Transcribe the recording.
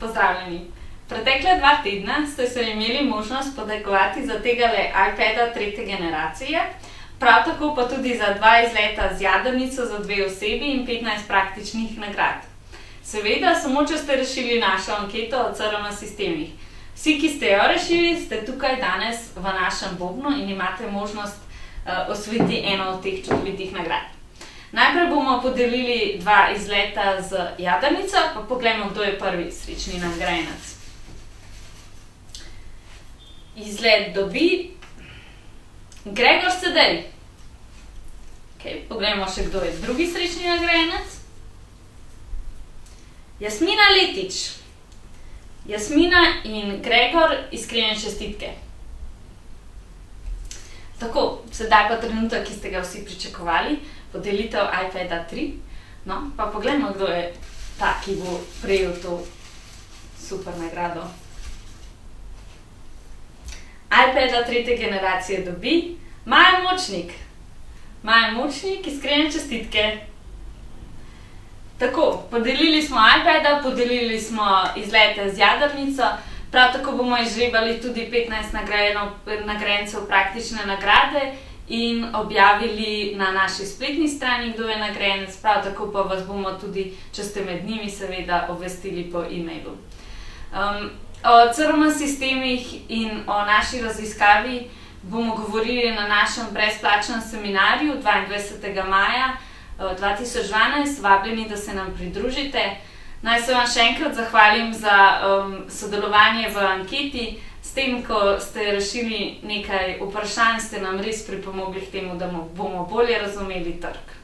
Pozdravljeni! Pretekle 2 tedna ste se imeli možnost potegovati za tegale iPada 3. generacije, prav tako pa tudi za 2 izleta z jadrnico za 2 osebi in 15 praktičnih nagrad. Seveda, samo če ste rešili našo anketo o CRM sistemih. Vsi, ki ste jo rešili, ste tukaj danes v našem bobnu in imate možnost osvojiti eno od teh čudovitih nagrad. Najprej bomo podelili 2 izleta z jadrnico, pa poglejmo, kdo je prvi srečni nagrajenec. Izlet dobi Gregor Sedej. Poglejmo še, kdo je drugi srečni nagrajenec. Jasmina Letič. Jasmina in Gregor, iskrene čestitke. Tako, sedaj pa trenutek, ki ste ga vsi pričakovali, podelitev iPada 3. No, pa poglejmo, kdo je ta, ki bo prejel to super nagrado. iPada 3. generacije dobi Maja Močnik. Maja Močnik, iskrene čestitke. Tako, podelili smo iPada, podelili smo izlete z jadrnico, prav tako bomo izžrebali tudi 15 nagrajencev praktične nagrade in objavili na naši spletni strani, kdo je nagrajenec, prav tako pa vas bomo tudi, če ste med njimi, seveda obvestili po e-mailu. O CRM sistemih in o naši raziskavi bomo govorili na našem brezplačnem seminarju 22. maja 2012, vabljeni, da se nam pridružite. Naj se vam še enkrat zahvalim za sodelovanje v anketi. S tem, ko ste rešili nekaj vprašanj, ste nam res pripomogli k temu, da bomo bolje razumeli trg.